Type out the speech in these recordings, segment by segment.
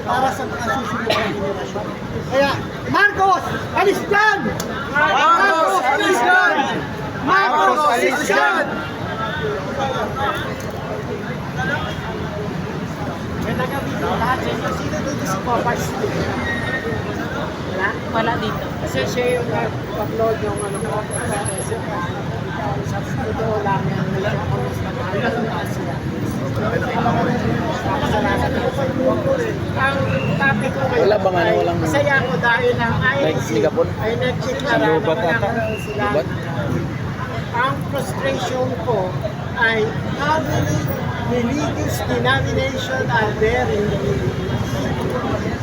para sa mga susunod na generasyon. Kaya, Marcos, alis dyan! Marcos, alis dyan! Marcos, alis dyan! May nagabito lahat sa inyo. Sino dito si Popeyes? Wala? Wala dito. Kasi siya yung nag-upload yung ano ko. Sa studio lang yan. Nag-upload na mahal ng Asia. Ang topic ko ngayon Wala bang ano, ay walang- masaya ako dahil ang INC Megapon? ay nagsiklara na Lubat ata. magkakaroon sila. Lubat? Ang frustration ko ay how many religious denomination are there in the Philippines?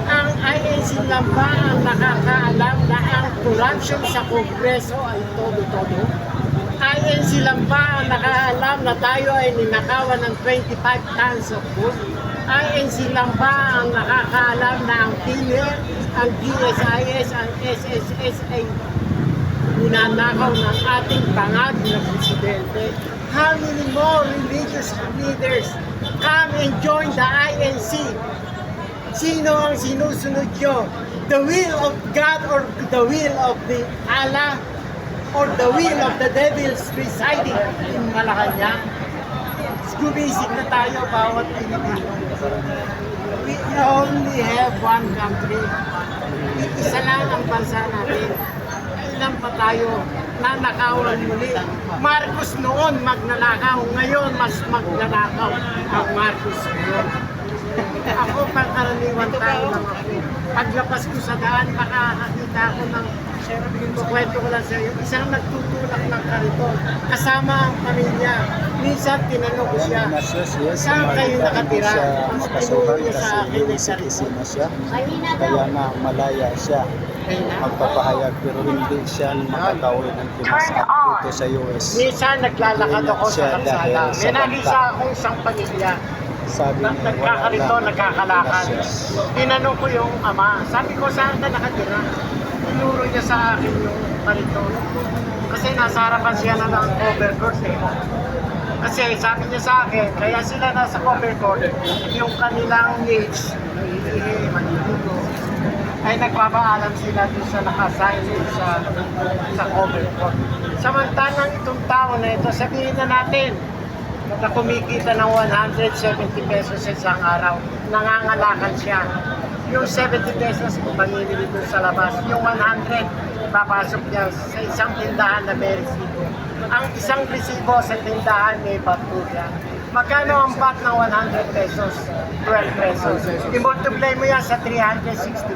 Ang INC lang ba ang nakakaalam na ang corruption sa Kongreso ay todo-todo? INC lang ba ang nakaalam na tayo ay ninakawan ng 25 tons of food? INC lang ba ang nakakaalam na ang PINER, ang DSIS, ang SSS ay ninanakaw ng ating pangad na presidente? How many more religious leaders come and join the INC? Sino ang sinusunod nyo? The will of God or the will of the Allah or the will of the devils residing in Malacanang? Gumisip na tayo bawat Pilipino. We only have one country. Isa lang ang bansa natin. Ilan pa tayo nanakawan muli? Marcos noon magnanakaw, ngayon mas magnanakaw ang Marcos ngayon. Ako pangkaraniwan tao lang ako. Paglapas ko sa daan, makakakita ako ng kwento ko lang sa iyo. Isang nagtutulak ng kariton. Kasama ang pamilya. Minsan tinanong ko siya, saan kayo nakatira? Ang tinuro niya sa akin ay kariton. siya. Kaya nga malaya siya magpapahayag pero hindi siya makakauwi ng Pinas at dito sa US. Minsan naglalakad ako sa Siya kalsada. dahil May sa nakisa banta. akong isang pamilya. Sabi niya Nagkakarito, nagkakalakad. Tinanong ko yung ama. Sabi ko, saan ka nakatira? Tinuro niya sa akin yung karito. Kasi nasa harapan siya na ng overcourt eh. Kasi sabi niya sa akin, kaya sila nasa overcourt, yung kanilang needs, maniligo, ay nagpapaalam sila doon sa nakasign sa overcourt. Samantalang itong tao na ito, sabihin na natin, na kumikita ng 170 pesos sa isang araw, nangangalakan siya. Yung 70 pesos kung pangilili doon sa labas, yung 100 papasok niya sa isang tindahan na may resibo. Ang isang resibo sa tindahan may VAT po yan. Magkano ang VAT ng 100 pesos? 12 pesos. I-multiply mo yan sa 365,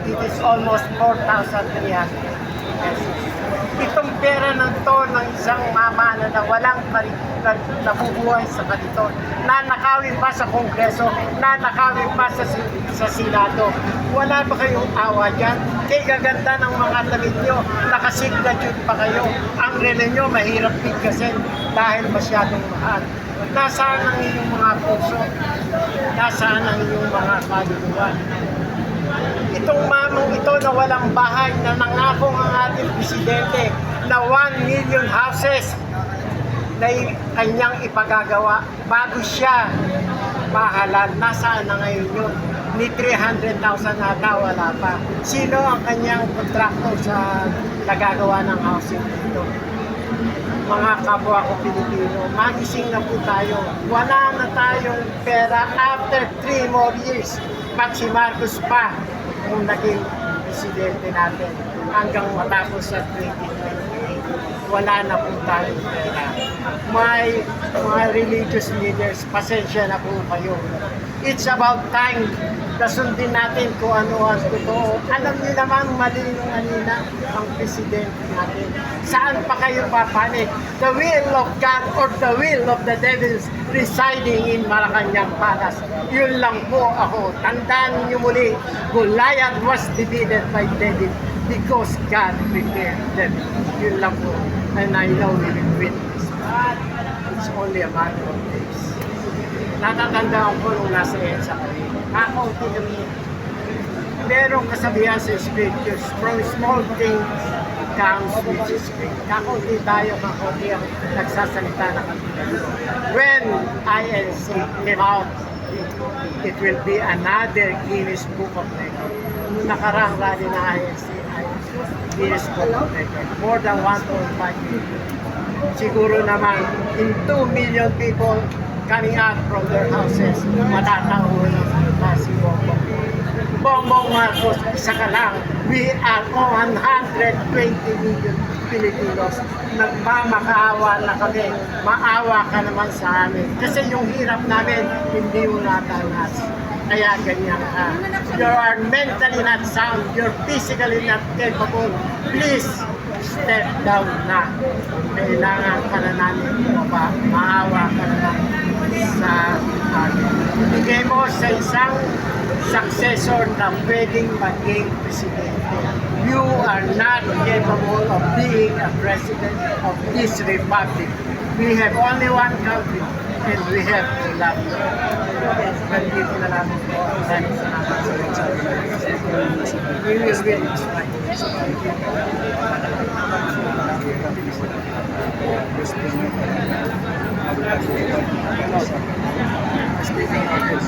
it is almost 4,300 pesos. Itong pera ng to ng isang mama na walang nabubuhay sa kaniton, nanakawin pa sa Kongreso, nanakawin pa sa Senado. Wala ba kayong awa dyan? Kay gaganda ng mga damit nyo, nakasignature pa kayo. Ang relo nyo mahirap bigkasin dahil masyadong mahal. Nasaan ang inyong mga puso? Nasaan ang inyong mga kaluluwa? Itong mamang ito na walang bahay na nangako ang ating presidente na 1 million houses na kanyang ipagagawa bago siya mahalan. Nasaan na ngayon yun? Ni 300,000 nata, wala pa. Sino ang kanyang kontraktor sa nagagawa ng housing dito? Mga kapwa ko Pilipino, magising na po tayo. Wala na tayong pera after 3 more years. Pag si Marcos pa kung naging presidente natin hanggang matapos sa 2028, wala na po tayong pera. May mga religious leaders, pasensya na po kayo. It's about time na sundin natin kung ano ang totoo. Alam niyo naman malinong-alina ang presidente natin. Saan pa kayo papanik? The will of God or the will of the devils residing in Malacanang Palace. Yun lang po ako. Tandaan niyo muli, Goliath was defeated by David because God prepared them. Yun lang po. And I know we will win this. But it's only a matter of days. Natatandaan ko nung nasa EDSA kami. Kakaunti kami. Merong kasabihan sa scriptures, from small things comes which is great. Kakaunti tayo, kakaunti ang nagsasalita na kami. When INC came out it will be another Guinness Book of Record. Nung nakarang rally na ISC, Guinness Book of Record, more than 1.5 million. Siguro naman, in 2 million people coming out from their houses, matatauhan na si Bongbong. Bongbong Marcos, isa ka lang. We are 120 million Filipinos. Nagmamakaawa na kami. Maawa ka naman sa amin. Kasi yung hirap namin, hindi mo natanas. Kaya ganyan ka. You are mentally not sound. You're physically not capable. Please, step down na. Kailangan ka na namin maawa ka na namin sa amin. Bigay mo sa isang successor na pwedeng maging presidente. You are not capable of being a president of this republic. We have only one country and we have to love it. Nandito na lang po. Maraming salamat sa we will win this fight. Gusto niyo